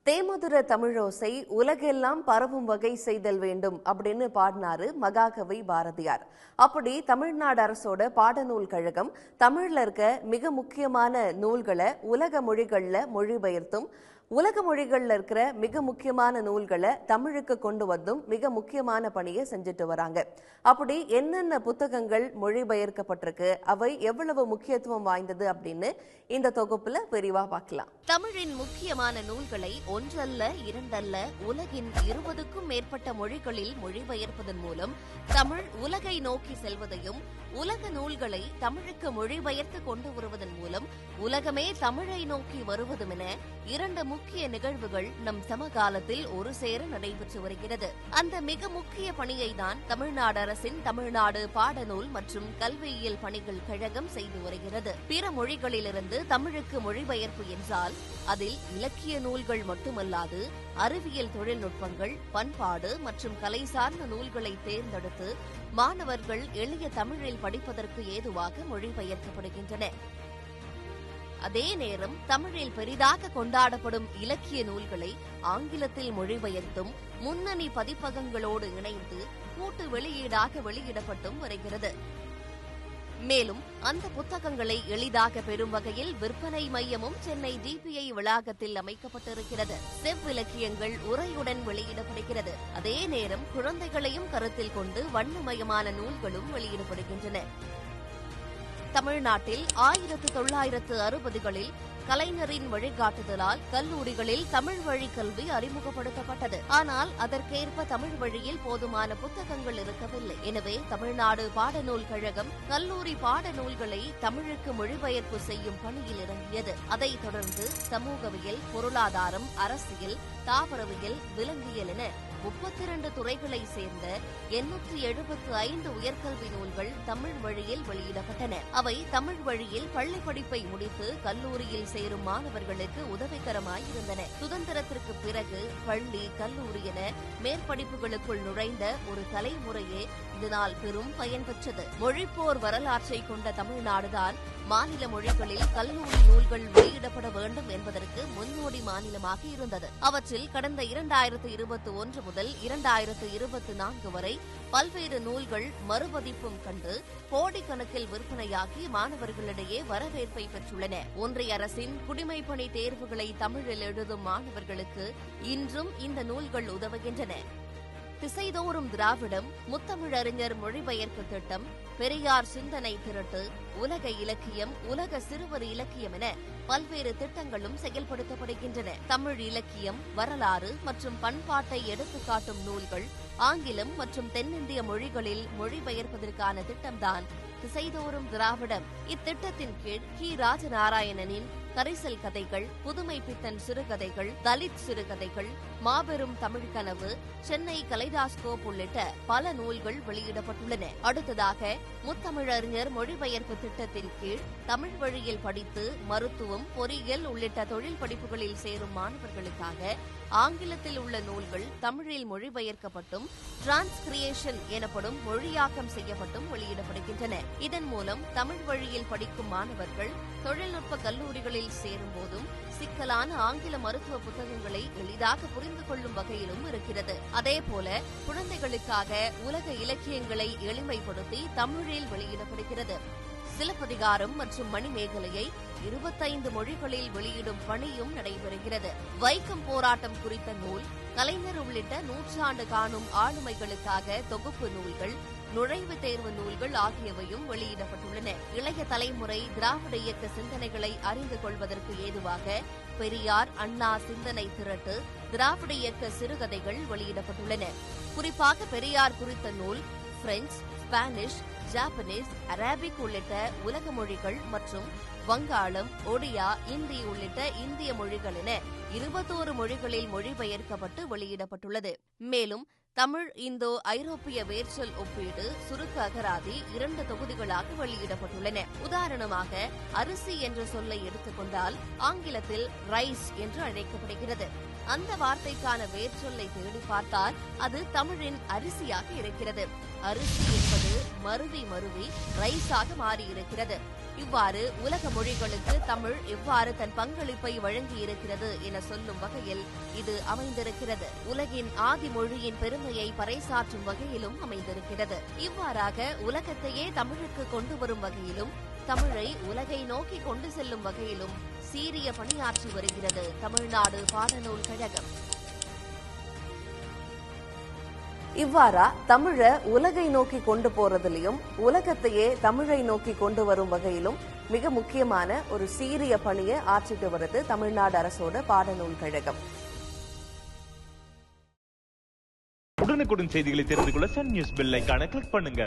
தேமதுர தமிழோசை உலகெல்லாம் பரவும் வகை செய்தல் வேண்டும் அப்படின்னு பாடினாரு மகாகவி பாரதியார். அப்படி தமிழ்நாடு அரசோட பாடநூல் கழகம் தமிழ்ல இருக்க மிக முக்கியமான நூல்களை உலக மொழிகள்ல மொழிபெயர்த்தும் உலக மொழிகள்ல இருக்கிற மிக முக்கியமான நூல்களை தமிழுக்கு கொண்டு வந்தும் மிக முக்கியமான பணியை செஞ்சுட்டு வராங்க. அப்படி என்னென்ன புத்தகங்கள் மொழிபெயர்க்கப்பட்டிருக்கு, அவை எவ்வளவு முக்கியத்துவம் வாய்ந்தது அப்படின்னு இந்த தொகுப்புல விரிவா பார்க்கலாம். தமிழின் முக்கியமான நூல்களை ஒன்றல்ல இரண்டல்ல உலகின் 20க்கும் மேற்பட்ட மொழிகளில் மொழிபெயர்ப்பதன் மூலம் தமிழ் உலகை நோக்கி செல்வதையும், உலக நூல்களை தமிழுக்கு மொழிபெயர்த்து கொண்டு வருவதன் மூலம் உலகமே தமிழை நோக்கி வருவதும் என இரண்டு முக்கிய நிகழ்வுகள் நம் சமகாலத்தில் ஒரு சேர நடைபெற்று வருகிறது. அந்த மிக முக்கிய பணியை தான் தமிழ்நாடு அரசின் தமிழ்நாடு பாடநூல் மற்றும் கல்வியியல் பணிகள் கழகம் செய்து வருகிறது. பிற மொழிகளிலிருந்து தமிழுக்கு மொழிபெயர்ப்பு என்றால் அதில் இலக்கிய நூல்கள் மட்டுமல்லாது அறிவியல் தொழில்நுட்பங்கள், பண்பாடு மற்றும் கலை சார்ந்த நூல்களை தேர்ந்தெடுத்து மாணவர்கள் எளிய தமிழில் படிப்பதற்கு ஏதுவாக மொழிபெயர்க்கப்படுகின்றன. அதே நேரம் தமிழில் பெரிதாக கொண்டாடப்படும் இலக்கிய நூல்களை ஆங்கிலத்தில் மொழிபெயர்த்தும் முன்னணி பதிப்பகங்களோடு இணைந்து கூட்டு வெளியீடாக வெளியிடப்பட்டும் வருகிறது. மேலும் அந்த புத்தகங்களை எளிதாக பெறும் வகையில் விற்பனை மையமும் சென்னை டிபிஐ வளாகத்தில் அமைக்கப்பட்டிருக்கிறது. செவ்விலக்கியங்கள் உரையுடன் வெளியிடப்படுகிறது. அதே நேரம் குழந்தைகளையும் கருத்தில் கொண்டு வண்ணமயமான நூல்களும் வெளியிடப்படுகின்றன. தமிழ்நாட்டில் 1960களில் கலைஞரின் வழிகாட்டுதலால் கல்லூரிகளில் தமிழ் வழி கல்வி அறிமுகப்படுத்தப்பட்டது. ஆனால் அதற்கேற்ப தமிழ் வழியில் போதுமான புத்தகங்கள் இருக்கவில்லை. எனவே தமிழ்நாடு பாடநூல் கழகம் கல்லூரி பாடநூல்களை தமிழுக்கு மொழிபெயர்ப்பு செய்யும் பணியில் இறங்கியது. அதைத் தொடர்ந்து சமூகவியல், பொருளாதாரம், அரசியல், தாவரவியல், விலங்கியல் என 32 துறைகளை சேர்ந்த 875 உயர்கல்வி நூல்கள் தமிழ் வழியில் வெளியிடப்பட்டன. அவை தமிழ் வழியில் பள்ளி படிப்பை முடித்து கல்லூரியில் சேரும் மாணவர்களுக்கு உதவிகரமாயிருந்தன. சுதந்திரத்திற்கு பிறகு பள்ளி, கல்லூரி என மேற்படிப்புகளுக்குள் நுழைந்த ஒரு தலைமுறையே இதனால் பெரும் பயன் பெற்றது. மொழிப்போர் வரலாற்றை கொண்ட தமிழ்நாடுதான் மாநில மொழிகளில் கல்லூரி நூல்கள் வெளியிடப்பட வேண்டும் என்பதற்கு முன்னோடி மாநிலமாக இருந்தது. அவற்றில் கடந்த 2021 முதல் 2024 வரை பல்வேறு நூல்கள் மறுபதிப்பும் கண்டு கோடிக்கணக்கில் விற்பனையாகி மாணவர்களிடையே வரவேற்பை பெற்றுள்ளன. ஒன்றிய அரசின் குடிமைப்பணி தேர்வுகளை தமிழில் எழுதும் மாணவர்களுக்கு இன்றும் இந்த நூல்கள் உதவுகின்றன. திசைதோறும் திராவிடம், முத்தமிழறிஞர் மொழிபெயர்ப்பு திட்டம், பெரியார் சிந்தனை திரட்டு, உலக இலக்கியம், உலக சிறுவர் இலக்கியம் என பல்வேறு திட்டங்களும் செயல்படுத்தப்படுகின்றன. தமிழ் இலக்கியம், வரலாறு மற்றும் பண்பாட்டை எடுத்துக்காட்டும் நூல்கள் ஆங்கிலம் மற்றும் தென்னிந்திய மொழிகளில் மொழிபெயர்ப்பதற்கான திட்டம்தான் திசைதோறும் திராவிடம். இத்திட்டத்தின் கீழ் கி. ராஜநாராயணனின் கரிசல் கதைகள், புதுமை பித்தன் சிறுகதைகள், தலித் சிறுகதைகள், மாபெரும் தமிழ் கனவு, சென்னை கலைடாஸ்கோப் உள்ளிட்ட பல நூல்கள் வெளியிடப்பட்டுள்ளன. அடுத்ததாக முத்தமிழறிஞர் மொழிபெயர்ப்பு திட்டத்தின் கீழ் தமிழ் வழியில் படித்து மருத்துவம், பொறியியல் உள்ளிட்ட தொழில் படிப்புகளில் சேரும் மாணவர்களுக்காக ஆங்கிலத்தில் உள்ள நூல்கள் தமிழில் மொழிபெயர்க்கப்பட்டும் டிரான்ஸ்கிரியேஷன் எனப்படும் மொழியாக்கம் செய்யப்பட்டும் வெளியிடப்படுகின்றன. இதன் மூலம் தமிழ் வழியில் படிக்கும் மாணவர்கள் தொழில்நுட்ப கல்லூரிகளில் சேரும் போதும் சிக்கலான ஆங்கில மருத்துவ புத்தகங்களை எளிதாக புரிந்து கொள்ளும் வகையிலும் இருக்கிறது. அதேபோல குழந்தைகளுக்காக உலக இலக்கியங்களை எளிமைப்படுத்தி தமிழில் வெளியிடப்படுகிறது. சிலப்பதிகாரம் மற்றும் மணிமேகலையை 25 மொழிகளில் வெளியிடும் பணியும் நடைபெறுகிறது. வைக்கம் போராட்டம் குறித்த நூல், கலைஞர் உள்ளிட்ட 100 ஆண்டு காணும் ஆளுமைகளுக்காக தொகுப்பு நூல்கள், நுழைவுத் தேர்வு நூல்கள் ஆகியவையும் வெளியிடப்பட்டுள்ளன. இளைய தலைமுறை திராவிட இயக்க சிந்தனைகளை அறிந்து கொள்வதற்கு ஏதுவாக பெரியார், அண்ணா சிந்தனை திரட்டு, திராவிட இயக்க சிறுகதைகள் வெளியிடப்பட்டுள்ளன. குறிப்பாக பெரியார் குறித்த நூல் பிரெஞ்சு, ஸ்பானிஷ், ஜாப்பனீஸ், அரபிக் உள்ளிட்ட உலக மொழிகள் மற்றும் வங்காளம், ஒடியா, இந்தி உள்ளிட்ட இந்திய மொழிகள் என 21 மொழிகளில் மொழிபெயர்க்கப்பட்டு வெளியிடப்பட்டுள்ளது. மேலும் தமிழ் இந்தோ ஐரோப்பிய வேர்ச்சொல் ஒப்பீடு, சுருக்க அகராதி 2 தொகுதிகளாக வெளியிடப்பட்டுள்ளன. உதாரணமாக அரிசி என்ற சொல்லை எடுத்துக்கொண்டால் ஆங்கிலத்தில் ரைஸ் என்று அழைக்கப்படுகிறது. அந்த வார்த்தைக்கான வேர்ச்சொல்லை தேடி பார்த்தால் அது தமிழின் அரிசியாக இருக்கிறது. அரிசி என்பது மருவி ரைஸாக மாறியிருக்கிறது. இவ்வாறு உலக மொழிகளுக்கு தமிழ் எவ்வாறு தன் பங்களிப்பை வழங்கியிருக்கிறது என சொல்லும் வகையில் இது அமைந்திருக்கிறது. உலகின் ஆதி மொழியின் பெருமையை பறைசாற்றும் வகையிலும் அமைந்திருக்கிறது. இவ்வாறாக உலகத்தையே தமிழுக்கு கொண்டு வரும் வகையிலும் தமிழை உலகை நோக்கி கொண்டு செல்லும் வகையிலும் சீரிய பணியாற்றி வருகிறது தமிழ்நாடு பாடநூல் கழகம். இவ்வாறா தமிழை உலகை நோக்கி கொண்டு போறதிலையும் உலகத்தையே தமிழை நோக்கி கொண்டு வரும் வகையிலும் மிக முக்கியமான ஒரு சீரிய பணியை ஆற்றிட்டு வருது தமிழ்நாடு அரசோட பாடநூல் கழகம். உடனுக்குடன் செய்திகளை தெரிந்து கொள்ள சன் நியூஸ் பெல் ஐகானை கிளிக் பண்ணுங்க.